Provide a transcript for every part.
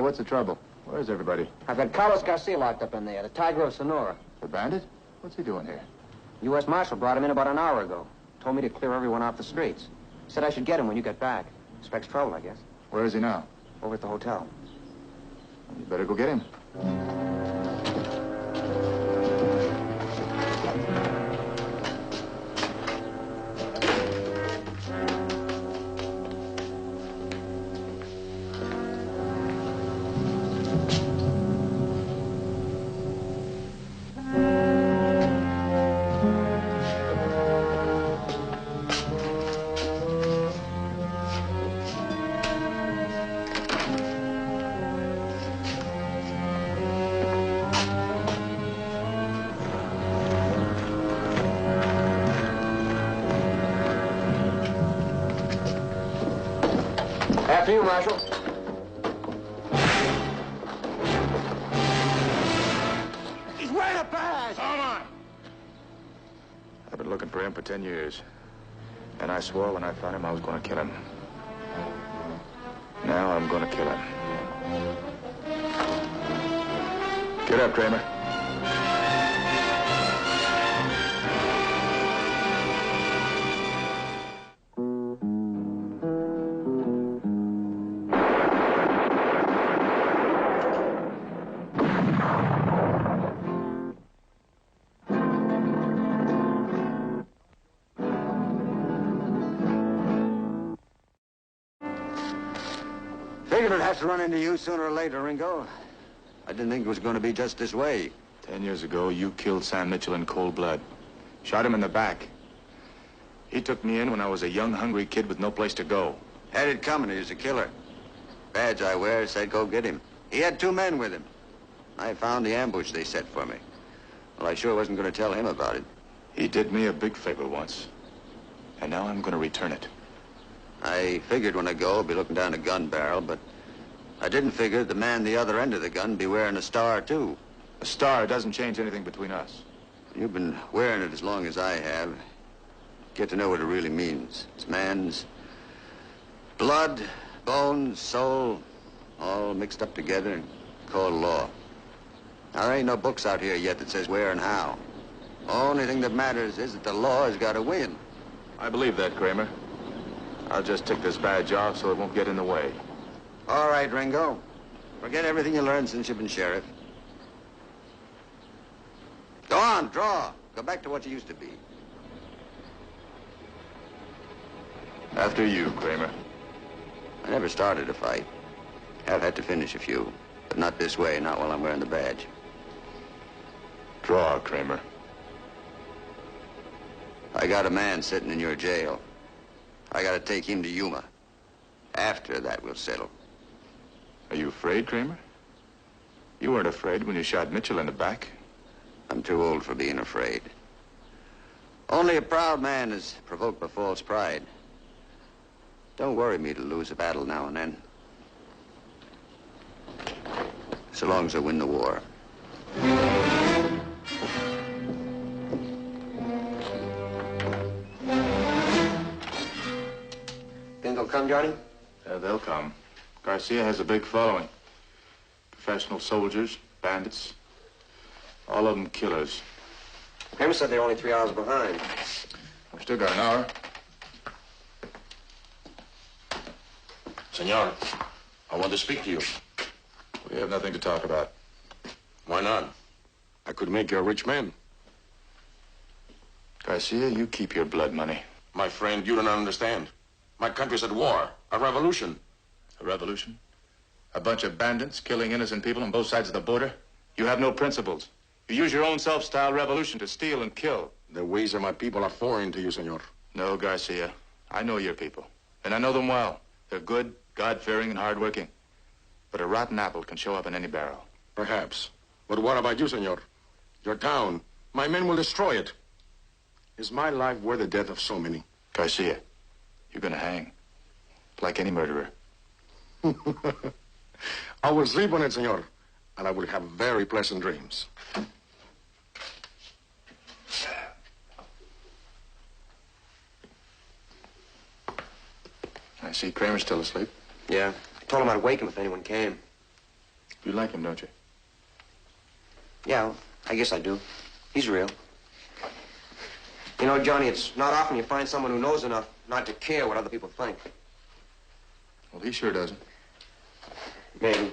what's the trouble? Where's everybody? I've got Carlos Garcia locked up in there, the Tiger of Sonora. The bandit? What's he doing here? U.S. Marshal brought him in about an hour ago. Told me to clear everyone off the streets. Said I should get him when you get back. Expects trouble, I guess. Where is he now? Over at the hotel. You better go get him. After you, Marshal. He's wearing a badge! Come on! I've been looking for him for 10 years. And I swore when I found him I was going to kill him. Now I'm going to kill him. Get up, Kramer. Figured I'd have to run into you sooner or later, Ringo. I didn't think it was going to be just this way. 10 years ago, you killed Sam Mitchell in cold blood. Shot him in the back. He took me in when I was a young, hungry kid with no place to go. Had it coming, he was a killer. Badge I wear said go get him. He had 2 men with him. I found the ambush they set for me. Well, I sure wasn't going to tell him about it. He did me a big favor once. And now I'm going to return it. I figured when I go, I'd be looking down a gun barrel, but I didn't figure the man the other end of the gun be wearing a star, too. A star doesn't change anything between us. You've been wearing it as long as I have. Get to know what it really means. It's man's blood, bones, soul, all mixed up together and called law. Now, there ain't no books out here yet that says where and how. Only thing that matters is that the law has got to win. I believe that, Kramer. I'll just take this badge off so it won't get in the way. All right, Ringo. Forget everything you learned since you've been sheriff. Go on, draw. Go back to what you used to be. After you, Kramer. I never started a fight. Have had to finish a few, but not this way, not while I'm wearing the badge. Draw, Kramer. I got a man sitting in your jail. I got to take him to Yuma. After that, we'll settle. Are you afraid, Kramer? You weren't afraid when you shot Mitchell in the back. I'm too old for being afraid. Only a proud man is provoked by false pride. Don't worry me to lose a battle now and then. So long as I win the war. Think they'll come, Johnny? They'll come. Garcia has a big following. Professional soldiers, bandits, all of them killers. Kramer said they're only 3 hours behind. We've still got an hour. Senor, I want to speak to you. We have nothing to talk about. Why not? I could make you a rich man. Garcia, you keep your blood money. My friend, you don't understand. My country's at war. A revolution. A revolution? A bunch of bandits killing innocent people on both sides of the border? You have no principles. You use your own self-styled revolution to steal and kill. The ways of my people are foreign to you, senor. No, Garcia. I know your people. And I know them well. They're good, God-fearing, and hard-working. But a rotten apple can show up in any barrel. Perhaps. But what about you, senor? Your town. My men will destroy it. Is my life worth the death of so many? Garcia, you're gonna hang. Like any murderer. I will sleep on it, senor. And I will have very pleasant dreams. I see Kramer's still asleep. Yeah. I told him I'd wake him if anyone came. You like him, don't you? Yeah, I guess I do. He's real. You know, Johnny, it's not often you find someone who knows enough not to care what other people think. Well, he sure doesn't. Maybe.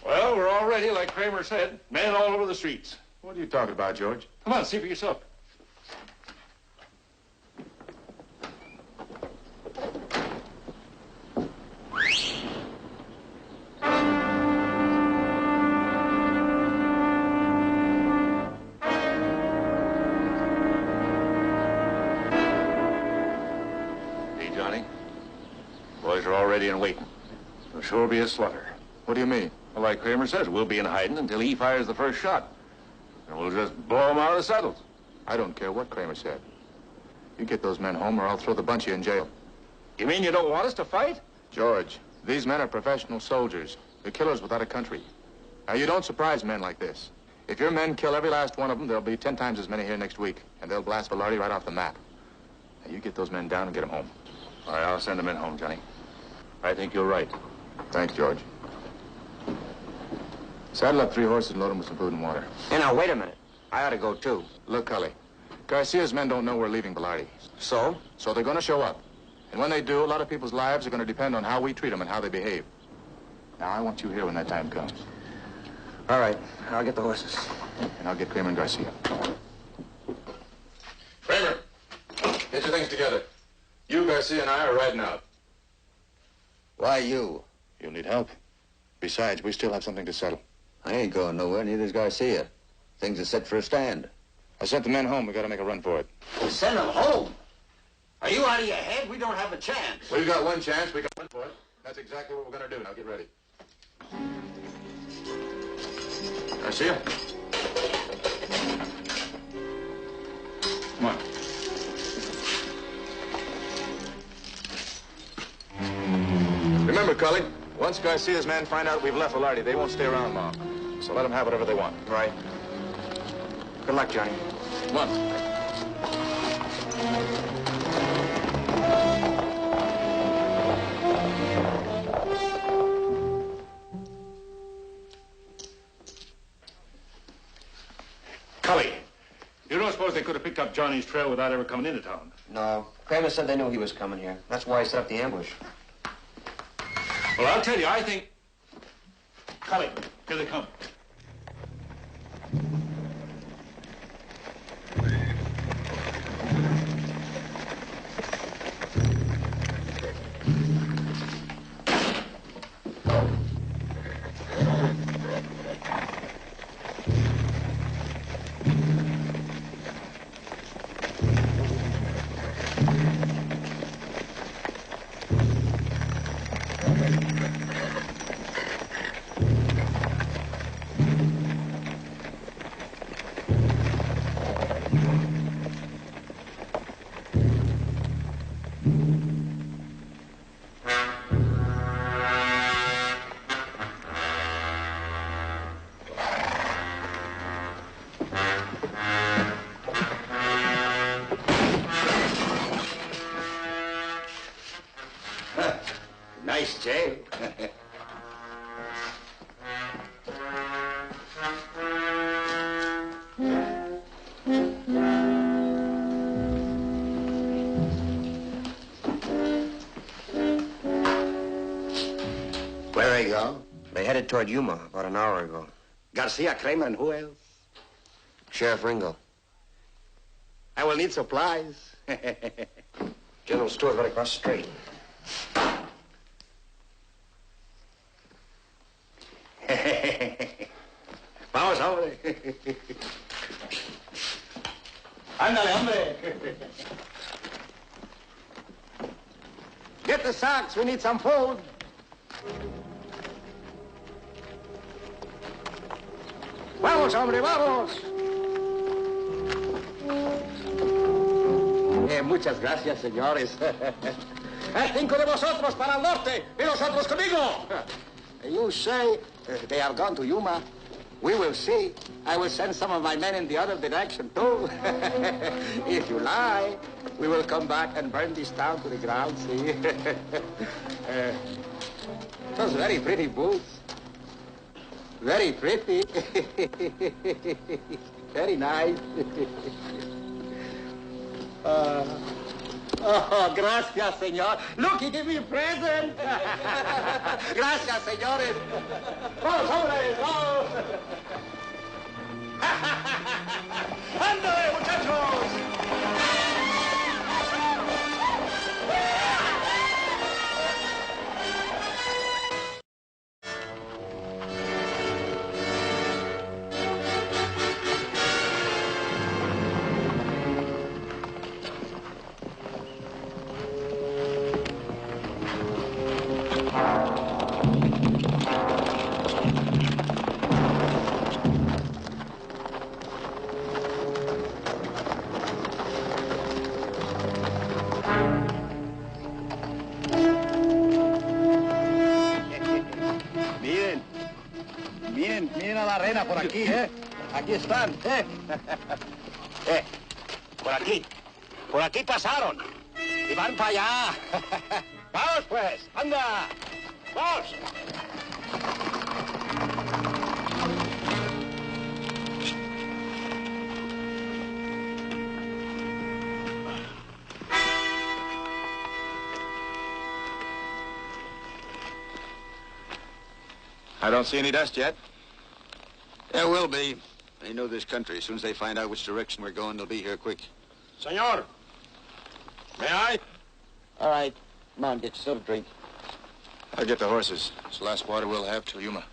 Well, we're all ready, like Kramer said. Men all over the streets. What are you talking about, George? Come on, see for yourself. Hey, Johnny. Boys are all ready and waiting. There'll sure be a slaughter. What do you mean? Well, like Kramer says, we'll be in hiding until he fires the first shot. And we'll just blow him out of the saddles. I don't care what Kramer said. You get those men home or I'll throw the bunch of you in jail. You mean you don't want us to fight? George, these men are professional soldiers. They're killers without a country. Now, you don't surprise men like this. If your men kill every last one of them, there'll be 10 times as many here next week, and they'll blast Velarde right off the map. Now, you get those men down and get them home. All right, I'll send them in home, Johnny. I think you're right. Thanks, George. Saddle up 3 horses and load them with some food and water. Hey, now, wait a minute. I ought to go, too. Look, Cully, Garcia's men don't know we're leaving Velarde. So? So they're going to show up. And when they do, a lot of people's lives are going to depend on how we treat them and how they behave. Now, I want you here when that time comes. All right. I'll get the horses. And I'll get Kramer and Garcia. Kramer, get your things together. You, Garcia, and I are riding out. Why you? You'll need help. Besides, we still have something to settle. I ain't going nowhere, neither's Garcia. Things are set for a stand. I sent the men home. We got to make a run for it. Send them home? Are you out of your head? We don't have a chance. We've got one chance. We got one for it. That's exactly what we're going to do. Now, get ready. Garcia? Come on. Remember, Cully, once Garcia's men find out we've left Velarde, they won't stay around long. So let them have whatever they want. Right. Good luck, Johnny. Come on. Cully, you don't suppose they could have picked up Johnny's trail without ever coming into town? No. Kramer said they knew he was coming here. That's why he set up the ambush. Well, I'll tell you, I think... Cully, here they come. Nice jail. Where they go? They headed toward Yuma about an hour ago. Garcia, Kramer, and who else? Sheriff Ringo. I will need supplies. General Stewart right across the street. Vamos, hombre. Ándale, hombre. Get the sacks. We need some food. Vamos, hombre, vamos. Muchas gracias, señores. 5 de vosotros para el norte y los otros conmigo. You say they are gone to Yuma. We will see. I will send some of my men in the other direction, too. If you like, we will come back and burn this town to the ground, see? Those very pretty boots. Very pretty. Very nice. Oh, gracias, señor. Look, he gave me a present. Gracias, señores. Vamos, hombres, vamos. ¡Ándale, muchachos! Miren a la reina por aquí, ¿eh? Aquí están, ¿eh? Por aquí pasaron. Y van para allá. Vamos, pues, anda. Vamos. I don't see any dust yet. There will be. They know this country. As soon as they find out which direction we're going, they'll be here quick. Senor, may I? All right. Come on, get yourself a drink. I'll get the horses. It's the last water we'll have till Yuma.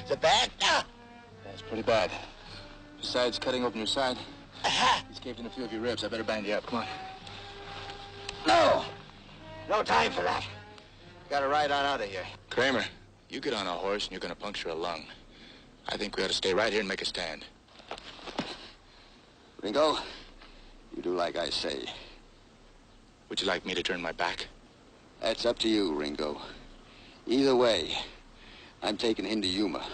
Is it bad? That's pretty bad. Besides cutting open your side, he's caved in a few of your ribs. I better band you up. Come on. No. No time for that. Got to ride on out of here. Kramer, you get on a horse and you're going to puncture a lung. I think we ought to stay right here and make a stand. Ringo, you do like I say. Would you like me to turn my back? That's up to you, Ringo. Either way, I'm taking him to Yuma.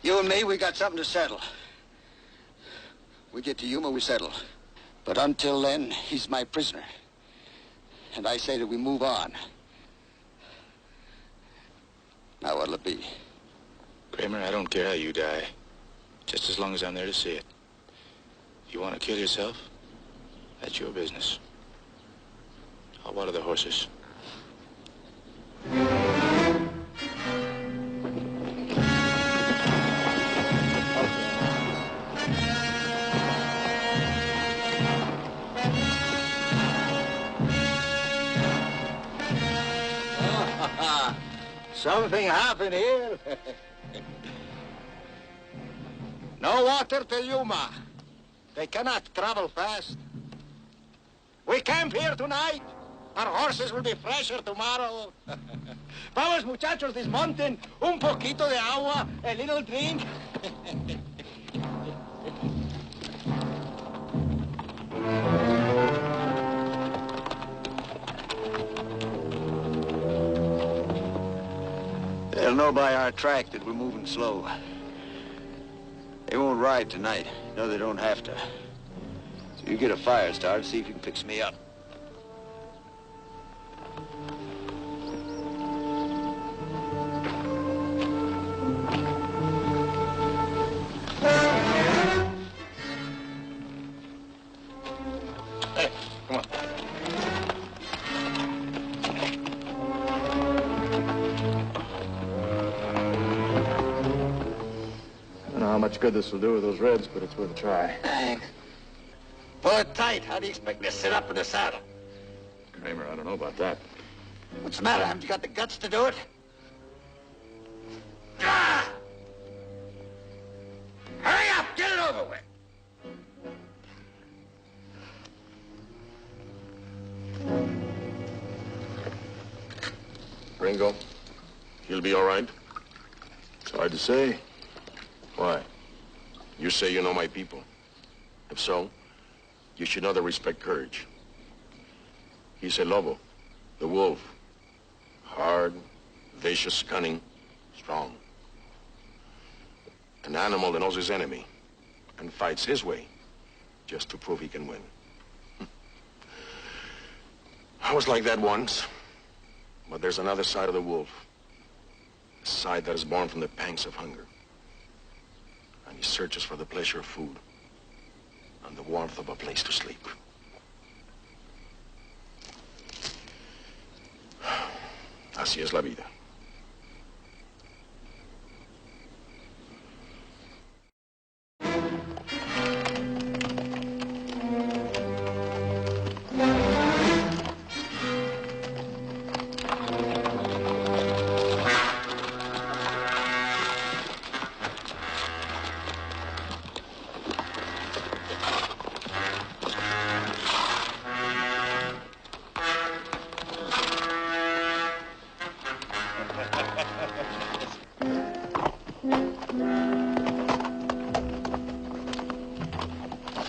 You and me, we got something to settle. We get to Yuma, we settle. But until then, he's my prisoner. And I say that we move on. Now, what'll it be? Kramer, I don't care how you die. Just as long as I'm there to see it. If you want to kill yourself, that's your business. I'll water the horses. Something happened here. No water to Yuma. They cannot travel fast. We camp here tonight. Our horses will be fresher tomorrow. Vamos, muchachos, desmonten. Un poquito de agua, a little drink. They'll know by our track that we're moving slow. They won't ride tonight. No, they don't have to. So you get a fire started, see if you can fix me up. Hey, come on. I don't know how much good this will do with those reds, but it's worth a try. Thanks. Pull it tight. How do you expect me to sit up in the saddle? Kramer, I don't know about that. What's the matter? Haven't you got the guts to do it? Ah! Hurry up! Get it over with! Ringo? He'll be all right? It's hard to say. Why? You say you know my people. If so, you should know they respect courage. He's a lobo, the wolf. Hard, vicious, cunning, strong. An animal that knows his enemy and fights his way just to prove he can win. I was like that once, but there's another side of the wolf. A side that is born from the pangs of hunger. And he searches for the pleasure of food and the warmth of a place to sleep. Así es la vida.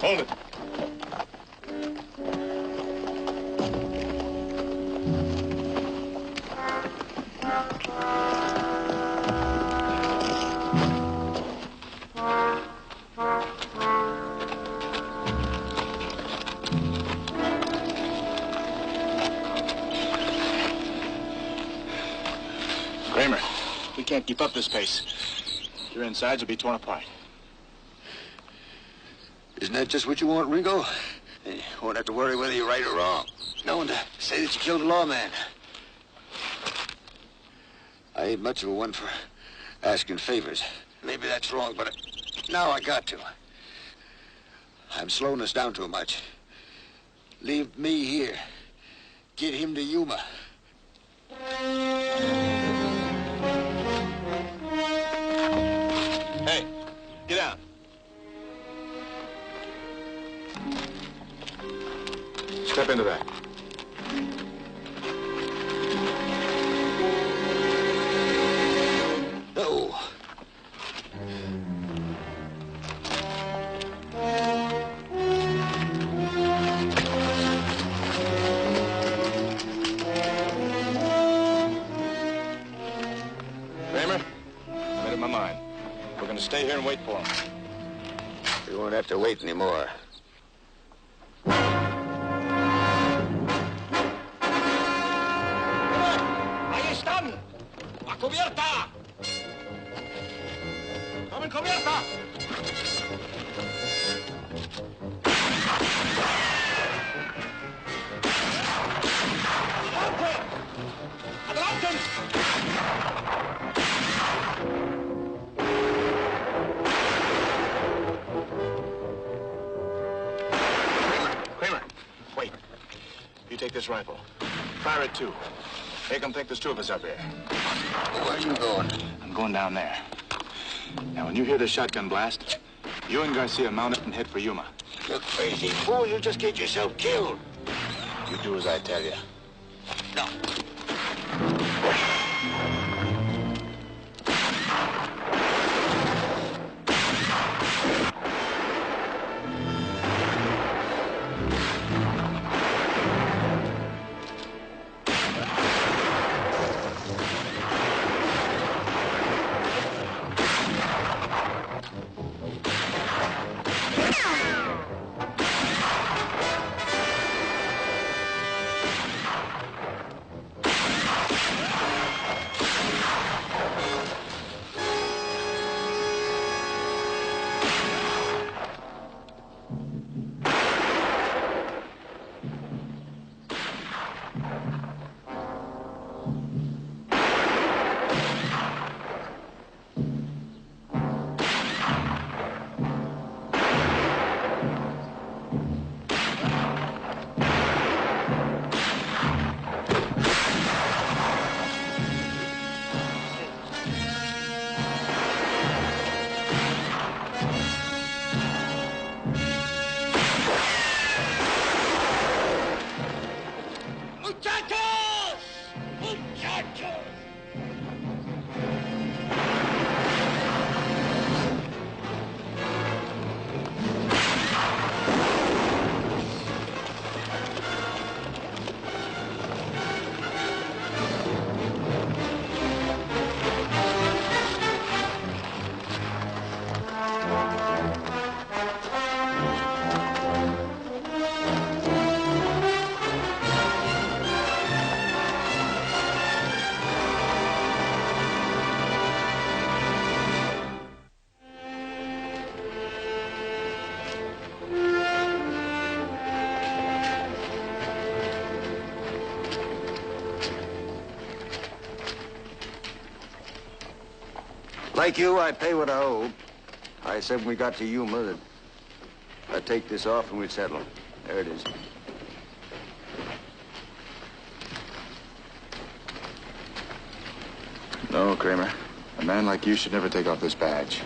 Hold it. Kramer, we can't keep up this pace. Your insides will be torn apart. Isn't that just what you want, Ringo? You won't have to worry whether you're right or wrong. No one to say that you killed a lawman. I ain't much of a one for asking favors. Maybe that's wrong, but now I got to. I'm slowing us down too much. Leave me here. Get him to Yuma. Hey, get down. Step into that. No. Kramer, I made up my mind. We're going to stay here and wait for him. We won't have to wait anymore. ¡Ahí están! ¡A cubierta! ¡Tomen cubierta! ¡Adelante! ¡Adelante! Kramer, wait. You take this rifle. Fire it too. Make them think there's two of us up here. Where are you going? I'm going down there. Now, when you hear the shotgun blast, you and Garcia mount up and head for Yuma. You crazy fool. You'll just get yourself killed. You do as I tell you. No. Like you, I pay what I owe. I said when we got to Yuma that I'd take this off and we'd settle. There it is. No, Kramer. A man like you should never take off this badge.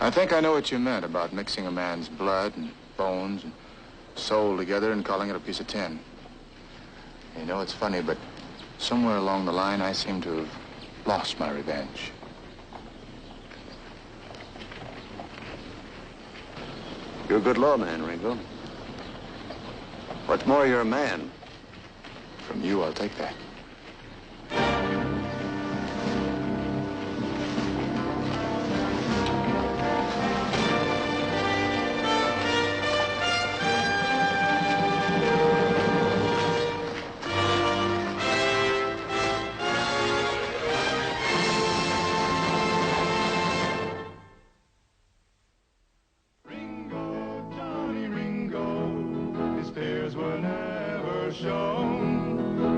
I think I know what you meant about mixing a man's blood and bones and soul together and calling it a piece of tin. You know, it's funny, but somewhere along the line, I seem to have lost my revenge. You're a good lawman, Ringo. What's more, you're a man. From you, I'll take that.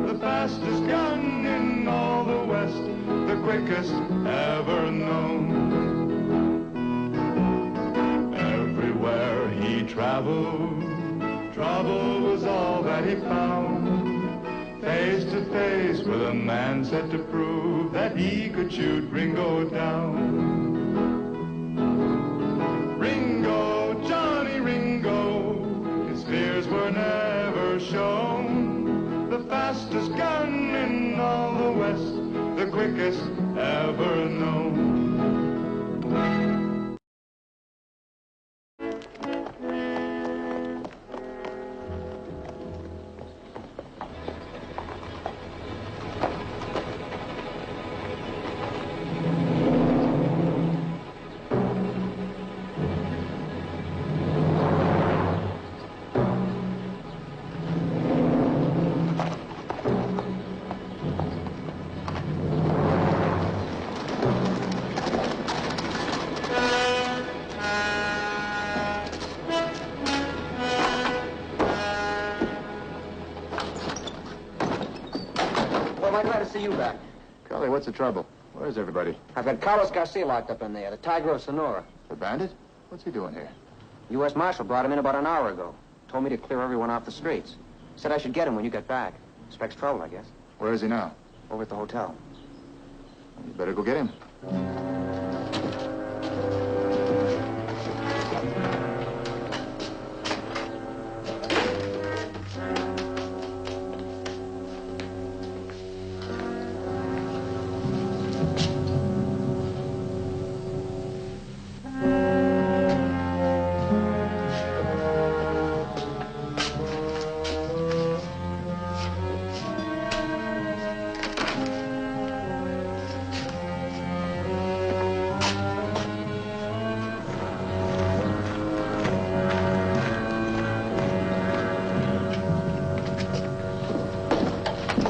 The fastest gun in all the West, the quickest ever known. Everywhere he traveled, trouble was all that he found. Face to face with a man set to prove that he could shoot Ringo down. Ringo, Johnny Ringo, his fears were never shown. The fastest gun in all the West, the quickest ever known. I'm glad to see you back. Cully, what's the trouble? Where's everybody? I've got Carlos Garcia locked up in there, the Tiger of Sonora. The bandit? What's he doing here? U.S. Marshal brought him in about an hour ago. Told me to clear everyone off the streets. Said I should get him when you get back. Expects trouble, I guess. Where is he now? Over at the hotel. You better go get him.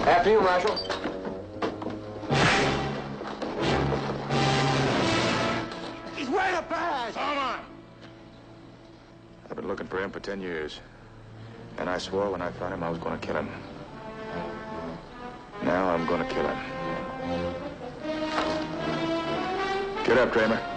After you, Marshal. He's wearing a badge! Come on! I've been looking for him for 10 years. And I swore when I found him I was going to kill him. Now I'm going to kill him. Get up, Kramer.